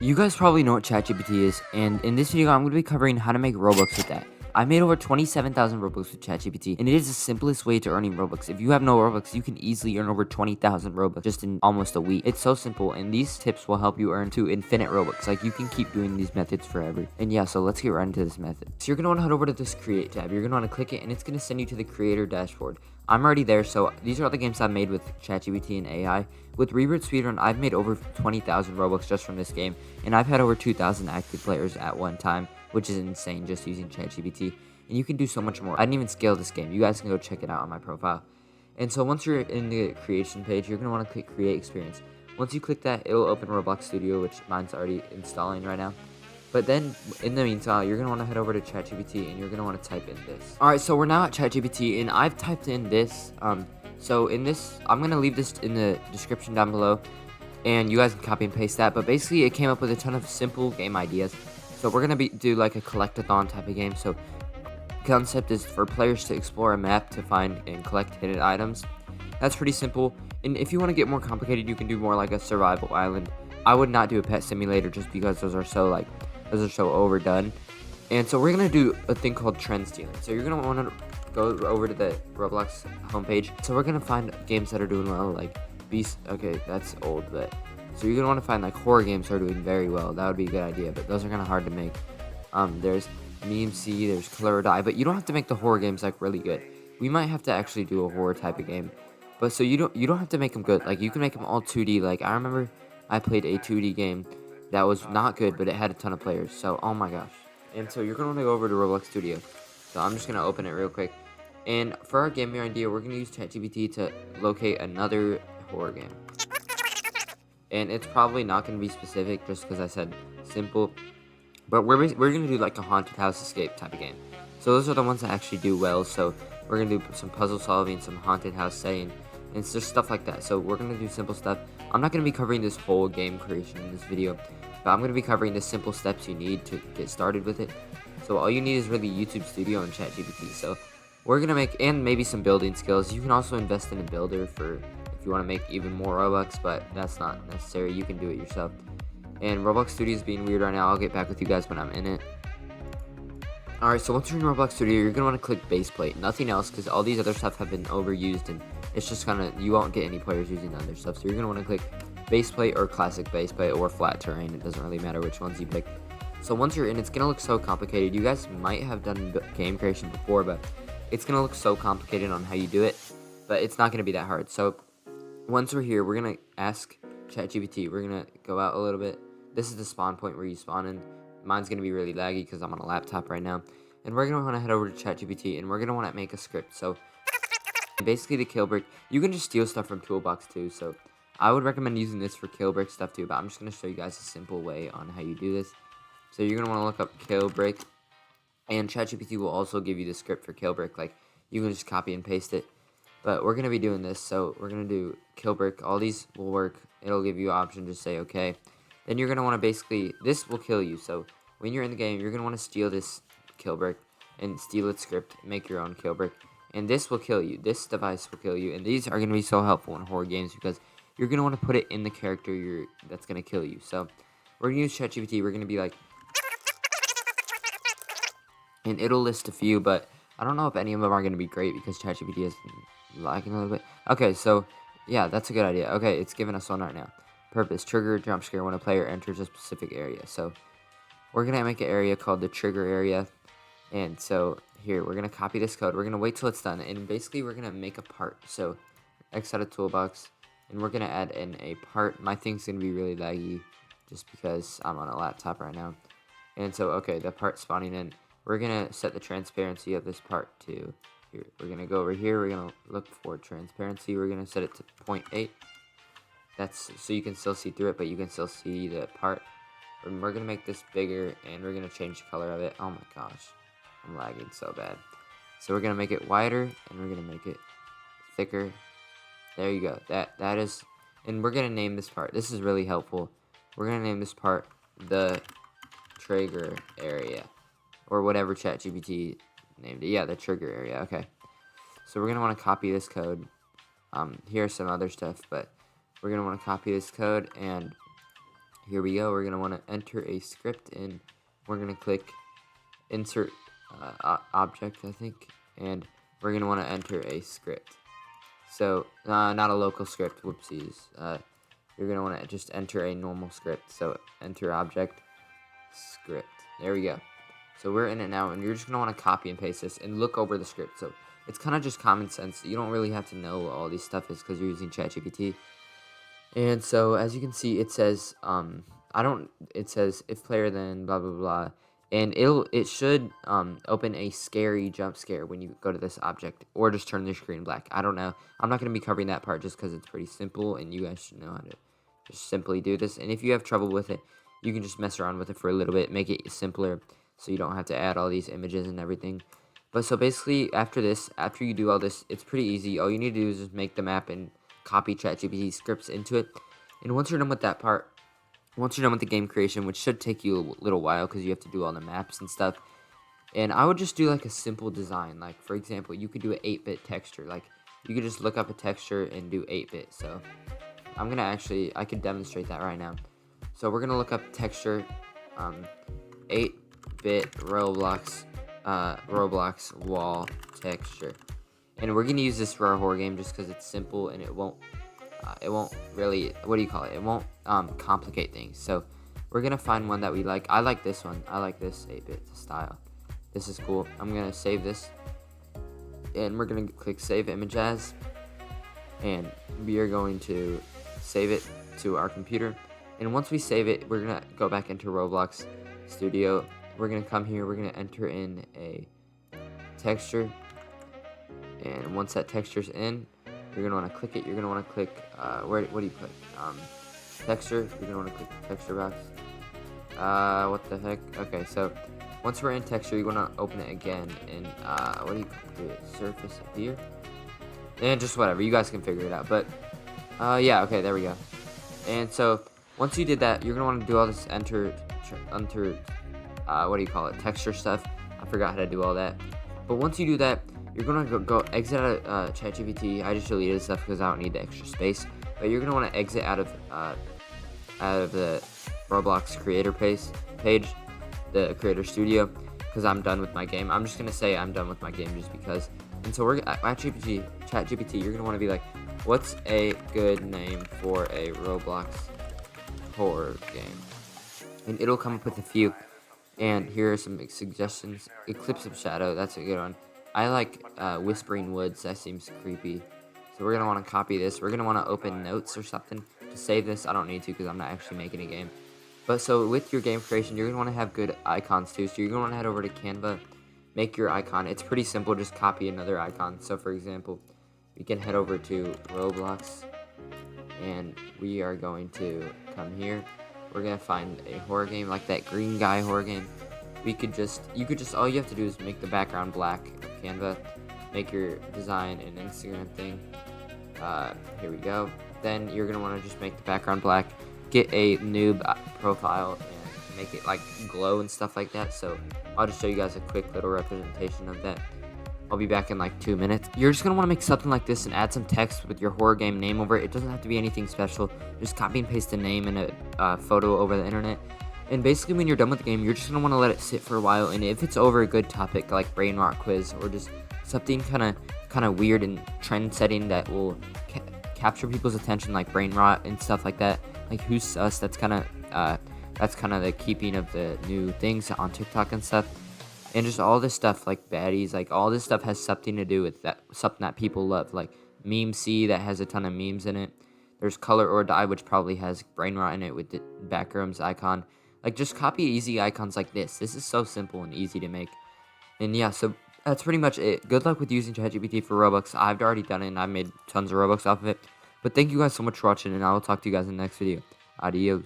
You guys probably know what ChatGPT is, and in this video, I'm going to be covering how to make Robux with that. I made over 27,000 Robux with ChatGPT, and it is the simplest way to earning Robux. If you have no Robux, you can easily earn over 20,000 Robux just in almost a week. It's so simple, and these tips will help you earn to infinite Robux. Like, you can keep doing these methods forever. And yeah, so let's get right into this method. So you're going to want to head over to this Create tab. You're going to want to click it, and it's going to send you to the Creator dashboard. I'm already there, so these are all the games I've made with ChatGPT and AI. With Reboot Speedrun, I've made over 20,000 Robux just from this game, and I've had over 2,000 active players at one time, which is insane just using ChatGPT. And you can do so much more. I didn't even scale this game. You guys can go check it out on my profile. And so once you're in the creation page, you're going to want to click Create Experience. Once you click that, it'll open Roblox Studio, which mine's already installing right now. But then, in the meantime, you're going to want to head over to ChatGPT, and you're going to want to type in this. Alright, so we're now at ChatGPT, and I've typed in this. So in this, I'm going to leave this in the description down below, and you guys can copy and paste that. But basically, it came up with a ton of simple game ideas. So we're going to do like a collect-a-thon type of game. So concept is for players to explore a map to find and collect hidden items. That's pretty simple. And if you want to get more complicated, you can do more like a survival island. I would not do a pet simulator just because those are so overdone. And so we're gonna do a thing called trend stealing. So you're gonna want to go over to the Roblox homepage. So we're gonna find games that are doing well, like Beast. Okay, that's old, but so you're gonna want to find like horror games that are doing very well. That would be a good idea, but those are kind of hard to make. There's Meme C, there's Color or Die, but you don't have to make the horror games like really good. We might have to actually do a horror type of game, but so you don't have to make them good. Like you can make them all 2D. Like I remember I played a 2D game that was not good, but it had a ton of players. So oh my gosh. And so you're gonna want to go over to Roblox Studio. So I'm just gonna open it real quick. And for our game idea, we're gonna use ChatGPT to locate another horror game. And it's probably not gonna be specific just because I said simple. But we're going to do like a haunted house escape type of game. So those are the ones that actually do well. So we're going to do some puzzle solving, some haunted house setting, and it's just stuff like that. So we're going to do simple stuff. I'm not going to be covering this whole game creation in this video, but I'm going to be covering the simple steps you need to get started with it. So all you need is really YouTube Studio and ChatGPT. So we're going to make, and maybe some building skills. You can also invest in a builder for if you want to make even more Robux, but that's not necessary. You can do it yourself. And Roblox Studio is being weird right now. I'll get back with you guys when I'm in it. Alright, so once you're in Roblox Studio, you're going to want to click base plate. Nothing else, because all these other stuff have been overused, and it's just kind of, you won't get any players using the other stuff. So you're going to want to click base plate or classic base plate or flat terrain. It doesn't really matter which ones you pick. So once you're in, it's going to look so complicated. You guys might have done game creation before, but it's going to look so complicated on how you do it. But it's not going to be that hard. So once we're here, we're going to ask ChatGPT. We're going to go out a little bit. This is the spawn point where you spawn in. Mine's going to be really laggy because I'm on a laptop right now. And we're going to want to head over to ChatGPT, and we're going to want to make a script. So basically the kill brick, you can just steal stuff from Toolbox too. So I would recommend using this for kill brick stuff too, but I'm just going to show you guys a simple way on how you do this. So you're going to want to look up kill brick, and ChatGPT will also give you the script for kill brick. Like you can just copy and paste it. But we're going to be doing this. So we're going to do kill brick. All these will work. It'll give you an option to say okay. Then you're going to want to basically, this will kill you. So when you're in the game, you're going to want to steal this kill brick and steal its script, make your own kill brick. And this will kill you. This device will kill you. And these are going to be so helpful in horror games because you're going to want to put it in the character that's going to kill you. So we're going to use ChatGPT. We're going to be like, and it'll list a few, but I don't know if any of them are going to be great because ChatGPT is lagging a little bit. Okay, so yeah, that's a good idea. Okay, it's giving us one right now. Purpose, trigger jump scare when a player enters a specific area. So we're going to make an area called the trigger area. And so here, we're going to copy this code. We're going to wait till it's done. And basically, we're going to make a part. So X out of toolbox. And we're going to add in a part. My thing's going to be really laggy just because I'm on a laptop right now. And so, okay, the part spawning in. We're going to set the transparency of this part to here. We're going to go over here. We're going to look for transparency. We're going to set it to 0.8. That's so you can still see through it, but you can still see the part. And we're going to make this bigger, and we're going to change the color of it. Oh my gosh. I'm lagging so bad. So we're going to make it wider, and we're going to make it thicker. There you go. That is, and we're going to name this part. This is really helpful. We're going to name this part the trigger area, or whatever ChatGPT named it. Yeah, the trigger area. Okay. So we're going to want to copy this code. Here's some other stuff, but we're going to want to copy this code, and here we go. We're going to want to enter a script, and we're going to click insert object, I think, and we're going to want to enter a script. So, not a local script, whoopsies. You're going to want to just enter a normal script. So, enter object, script. There we go. So, we're in it now, and you're just going to want to copy and paste this and look over the script. So, it's kind of just common sense. You don't really have to know what all these stuff is because you're using ChatGPT. And so, as you can see, it says, it says if player then blah, blah, blah. And it should open a scary jump scare when you go to this object, or just turn the screen black. I don't know. I'm not going to be covering that part just because it's pretty simple, and you guys should know how to just simply do this. And if you have trouble with it, you can just mess around with it for a little bit, make it simpler, so you don't have to add all these images and everything. But so basically, after you do all this, it's pretty easy. All you need to do is just make the map and copy ChatGPT scripts into it. And once you're done with that part, once you're done with the game creation, which should take you a little while because you have to do all the maps and stuff, and I would just do like a simple design. Like, for example, you could do an 8-bit texture. Like, you could just look up a texture and do 8-bit. So I could demonstrate that right now. So we're gonna look up texture, 8-bit Roblox wall texture, and we're gonna use this for our horror game just because it's simple and it won't really, it won't complicate things. So we're gonna find one that we like. I like this one. I like this 8-bit style. This is cool. I'm gonna save this, and we're gonna click save image as, and we are going to save it to our computer. And once we save it, we're gonna go back into Roblox Studio. We're gonna come here, we're gonna enter in a texture, and once that texture's in, you're gonna want to click it. You're gonna want to click what do you click? Texture. You're gonna want to click the texture box. What the heck? Okay, so once we're in texture, you're gonna open it again, and what do you do? It surface appear, and just whatever. You guys can figure it out. But yeah, okay, there we go. And so once you did that, you're gonna want to do all this enter texture stuff. I forgot how to do all that. But once you do that, you're gonna go exit out of ChatGPT. I just deleted stuff because I don't need the extra space. But you're gonna want to exit out of the Roblox creator page, the creator studio, because I'm done with my game. I'm just gonna say I'm done with my game just because. And so we're at ChatGPT. You're gonna want to be like, what's a good name for a Roblox horror game? And it'll come up with a few. And here are some suggestions. Eclipse of Shadow, that's a good one. I like Whispering Woods, that seems creepy. So we're going to want to copy this. We're going to want to open notes or something to save this. I don't need to because I'm not actually making a game. But so with your game creation, you're going to want to have good icons too. So you're going to want to head over to Canva, make your icon. It's pretty simple, just copy another icon. So for example, we can head over to Roblox, and we are going to come here. We're going to find a horror game like that green guy horror game. You could just, all you have to do is make the background black. Canva, make your design an Instagram thing. Here we go. Then you're gonna want to just make the background black, get a noob profile, and make it like glow and stuff like that. So I'll just show you guys a quick little representation of that. I'll be back in like 2 minutes. You're just gonna want to make something like this and add some text with your horror game name over it. It doesn't have to be anything special. Just copy and paste the name and a photo over the internet. And basically, when you're done with the game, you're just gonna want to let it sit for a while. And if it's over a good topic like brain rot quiz or just something kind of weird and trend setting that will capture people's attention, like brain rot and stuff like that, like Who's Sus, that's kind of the keeping of the new things on TikTok and stuff. And just all this stuff like baddies, like all this stuff has something to do with something that people love, like Meme C that has a ton of memes in it. There's Color or Die, which probably has brain rot in it with the backrooms icon. Like, just copy easy icons like this. This is so simple and easy to make. And yeah, so that's pretty much it. Good luck with using ChatGPT for Robux. I've already done it, and I've made tons of Robux off of it. But thank you guys so much for watching, and I will talk to you guys in the next video. Adios.